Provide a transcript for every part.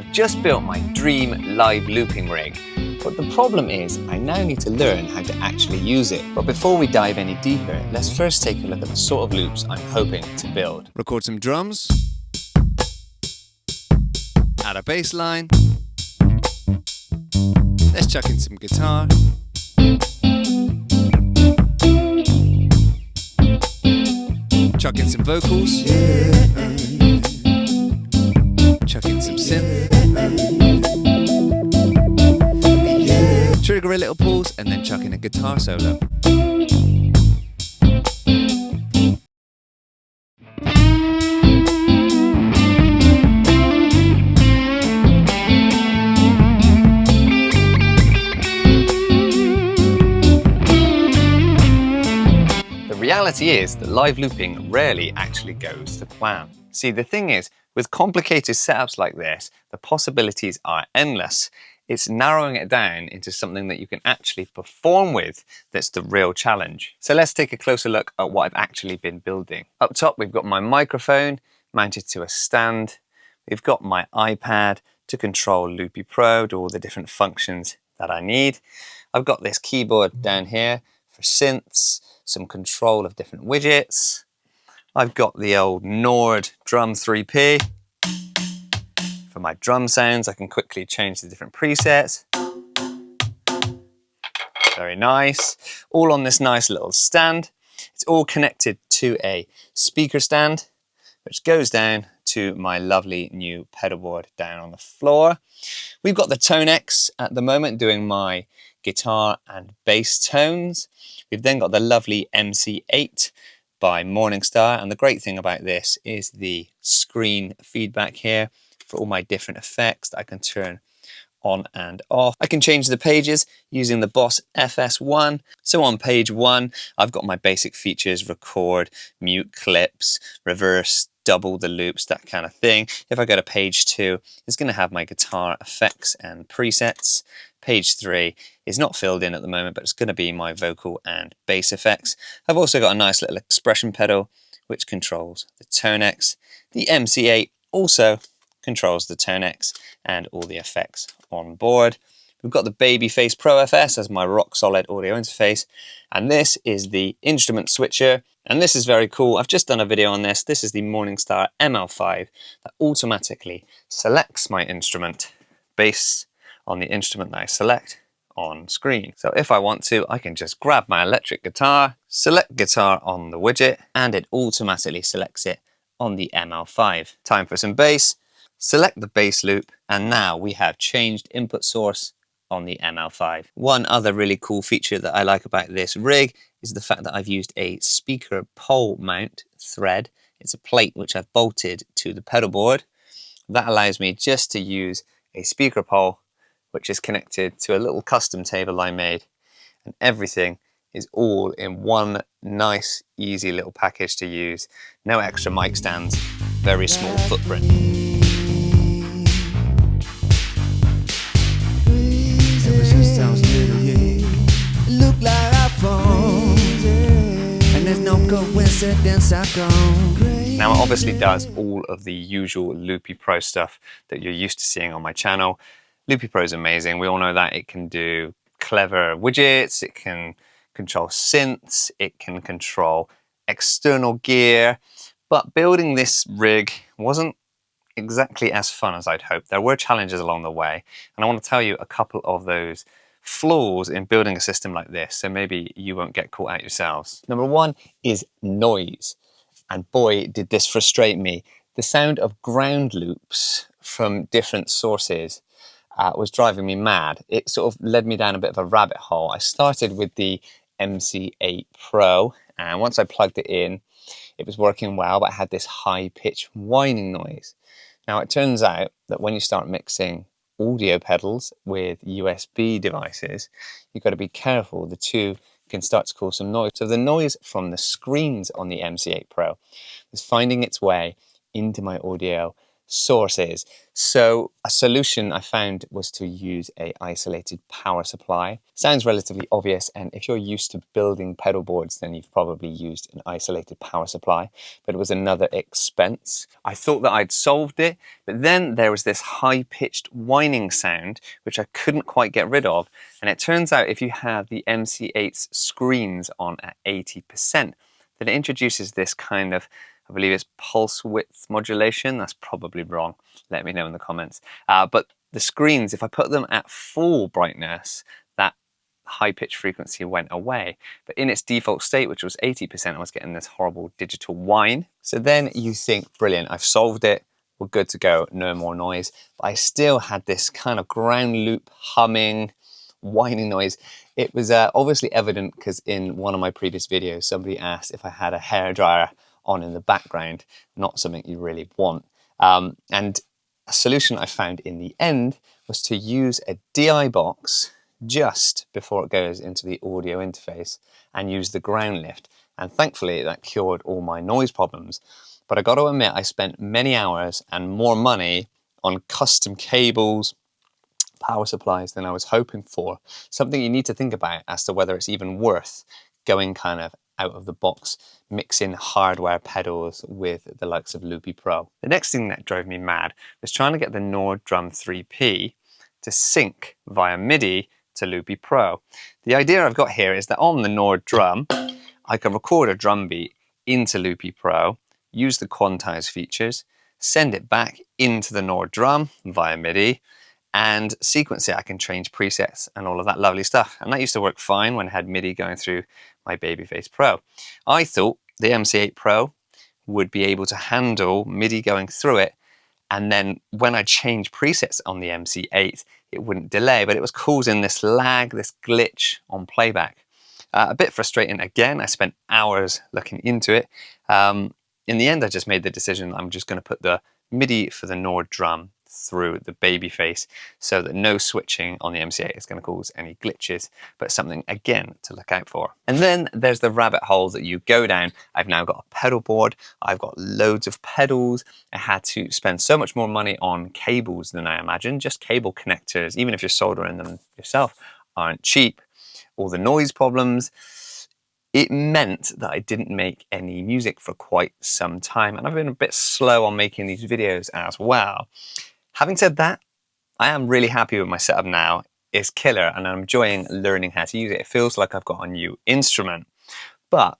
I've just built my dream live looping rig, but the problem is I now need to learn how to actually use it. But before we dive any deeper, let's first take a look at the sort of loops I'm hoping to build. Record some drums, add a bass line, let's chuck in some guitar, chuck in some vocals, chuck in some synth, trigger a little pause, and then chuck in a guitar solo. The reality is that live looping rarely actually goes to plan. See, the thing is, with complicated setups like this, the possibilities are endless. It's narrowing it down into something that you can actually perform with that's the real challenge. So let's take a closer look at what I've actually been building. Up top, we've got my microphone mounted to a stand. We've got my iPad to control Loopy Pro, do all the different functions that I need. I've got this keyboard down here for synths, some control of different widgets. I've got the old Nord Drum 3P. For my drum sounds, I can quickly change the different presets. Very nice. All on this nice little stand. It's all connected to a speaker stand, which goes down to my lovely new pedalboard down on the floor. We've got the toneX at the moment doing my guitar and bass tones. We've then got the lovely MC8 by Morningstar, and the great thing about this is the screen feedback here for all my different effects that I can turn on and off. I can change the pages using the Boss FS1. So on page 1, I've got my basic features: record, mute clips, reverse, double the loops, that kind of thing. If I go to page 2, it's going to have my guitar effects and presets. Page 3 is not filled in at the moment, but it's going to be my vocal and bass effects. I've also got a nice little expression pedal, which controls the toneX. The MC8 also controls the toneX and all the effects on board. We've got the Babyface Pro FS as my rock solid audio interface, and this is the instrument switcher, and this is very cool. I've just done a video on this. This is the Morningstar ML5 that automatically selects my instrument based on the instrument that I select on screen. So if I want to, I can just grab my electric guitar, select guitar on the widget, and it automatically selects it on the ML5. Time for some bass. Select the bass loop, and now we have changed input source on the ML5. One other really cool feature that I like about this rig is the fact that I've used a speaker pole mount thread. It's a plate which I've bolted to the pedal board. That allows me just to use a speaker pole which is connected to a little custom table I made, and everything is all in one nice, easy little package to use. No extra mic stands, very small footprint. Now it obviously does all of the usual Loopy Pro stuff that you're used to seeing on my channel. Loopy Pro is amazing. We all know that it can do clever widgets, it can control synths, it can control external gear, but building this rig wasn't exactly as fun as I'd hoped. There were challenges along the way, and I want to tell you a couple of those flaws in building a system like this, so maybe you won't get caught out yourselves. Number 1 is noise, and boy did this frustrate me. The sound of ground loops from different sources was driving me mad. It sort of led me down a bit of a rabbit hole. I started with the MC8 Pro, and once I plugged it in, it was working well, but I had this high-pitched whining noise. Now it turns out that when you start mixing audio pedals with USB devices, you've got to be careful. The two can start to cause some noise. So the noise from the screens on the MC8 Pro was finding its way into my audio source is. So a solution I found was to use a isolated power supply. Sounds relatively obvious, and if you're used to building pedal boards, then you've probably used an isolated power supply, but it was another expense. I thought that I'd solved it, but then there was this high-pitched whining sound which I couldn't quite get rid of, and it turns out if you have the MC8's screens on at 80%, then it introduces this kind of, I believe it's pulse width modulation. That's probably wrong. Let me know in the comments. But the screens, if I put them at full brightness, that high pitch frequency went away. But in its default state, which was 80%, I was getting this horrible digital whine. So then you think, brilliant, I've solved it. We're good to go. No more noise. But I still had this kind of ground loop humming, whining noise. It was obviously evident because in one of my previous videos, somebody asked if I had a hairdryer on in the background, not something you really want. And a solution I found in the end was to use a DI box just before it goes into the audio interface and use the ground lift. And thankfully that cured all my noise problems. But I got to admit, I spent many hours and more money on custom cables, power supplies than I was hoping for. Something you need to think about as to whether it's even worth going kind of out of the box, mixing hardware pedals with the likes of Loopy Pro. The next thing that drove me mad was trying to get the Nord Drum 3P to sync via MIDI to Loopy Pro. The idea I've got here is that on the Nord Drum, I can record a drum beat into Loopy Pro, use the quantize features, send it back into the Nord Drum via MIDI, and sequence it. I can change presets and all of that lovely stuff. And that used to work fine when I had MIDI going through my Babyface Pro. I thought the MC8 Pro would be able to handle MIDI going through it, and then when I changed presets on the MC8, it wouldn't delay, but it was causing this lag, this glitch on playback. A bit frustrating again. I spent hours looking into it. In the end, I just made the decision I'm just going to put the MIDI for the Nord Drum through the Babyface so that no switching on the MC8 is going to cause any glitches, but something again to look out for. And then there's the rabbit hole that you go down. I've now got a pedal board, I've got loads of pedals. I had to spend so much more money on cables than I imagined. Just cable connectors, even if you're soldering them yourself, aren't cheap. All the noise problems. It meant that I didn't make any music for quite some time, and I've been a bit slow on making these videos as well. Having said that, I am really happy with my setup now. It's killer and I'm enjoying learning how to use it. It feels like I've got a new instrument, but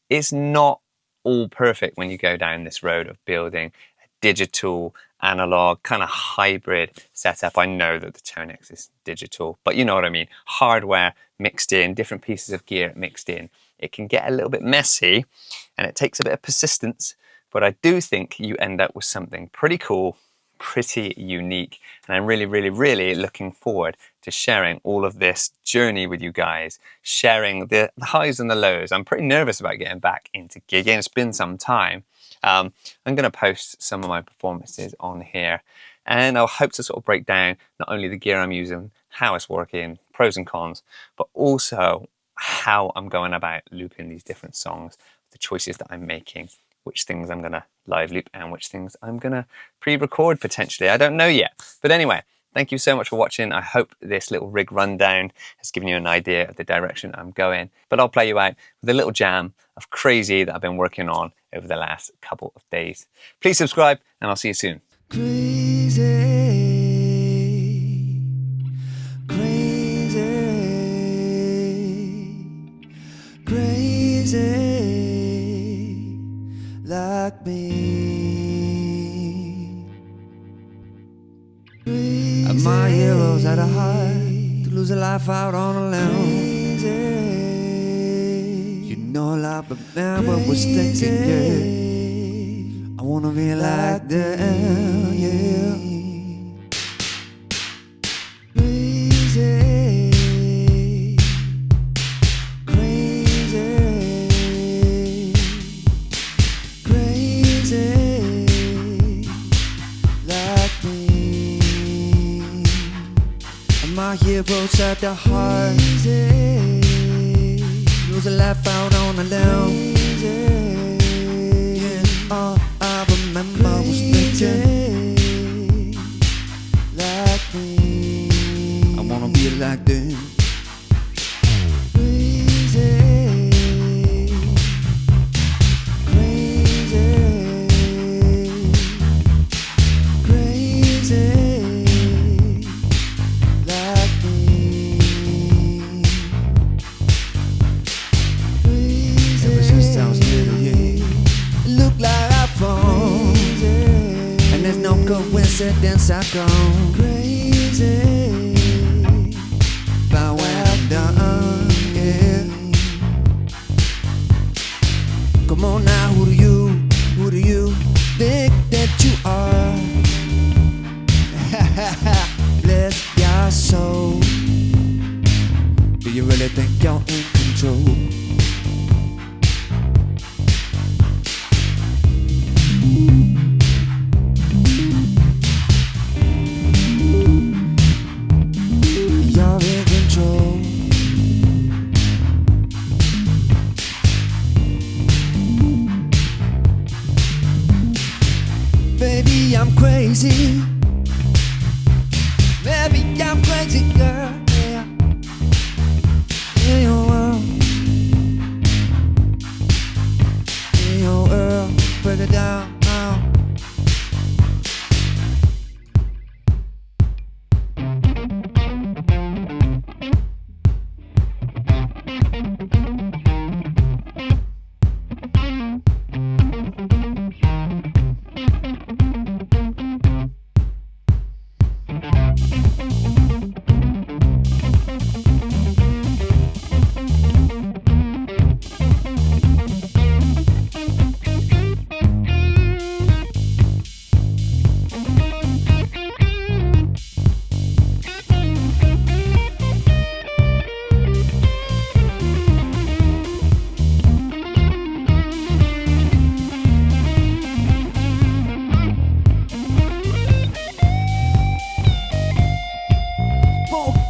it's not all perfect when you go down this road of building a digital, analog, kind of hybrid setup. I know that the toneX is digital, but you know what I mean. Hardware mixed in, different pieces of gear mixed in. It can get a little bit messy and it takes a bit of persistence, but I do think you end up with something pretty cool, pretty unique, and I'm really looking forward to sharing all of this journey with you guys, sharing the highs and the lows. I'm pretty nervous about getting back into gigging. It's been some time. I'm going to post some of my performances on here, and I'll hope to sort of break down not only the gear I'm using, how it's working, pros and cons, but also how I'm going about looping these different songs, the choices that I'm making, which things I'm going to live loop and which things I'm going to pre-record potentially. I don't know yet. But anyway, thank you so much for watching. I hope this little rig rundown has given you an idea of the direction I'm going. But I'll play you out with a little jam of Crazy that I've been working on over the last couple of days. Please subscribe and I'll see you soon. Crazy, crazy, crazy. Like me, and my heroes had a heart to lose a life out on a limb. You know, like remember was thinking, yeah, I wanna be like them, yeah. My heroes at the heart, lose a life out on a limb. Yeah, all I remember was thinking, I wanna be like them. Coincidence, I go crazy about what I've done, yeah. Come on now, who do you think that you are? Bless your soul. Do you really think you're in control? Maybe I'm crazy. Maybe I'm crazy, girl. Yeah. In your world, in your world, break it down.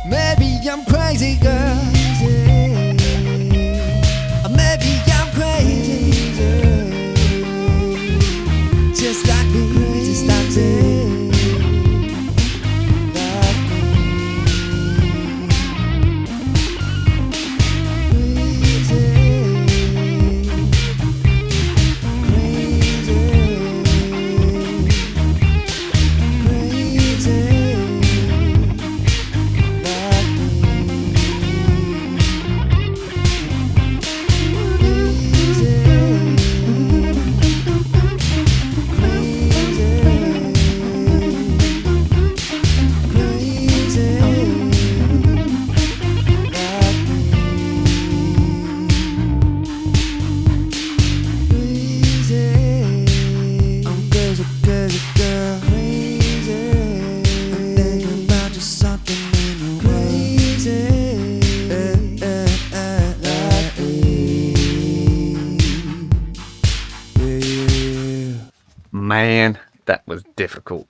Maybe I'm crazy, girl. Maybe I'm crazy, just like me, just like me. Man, that was difficult.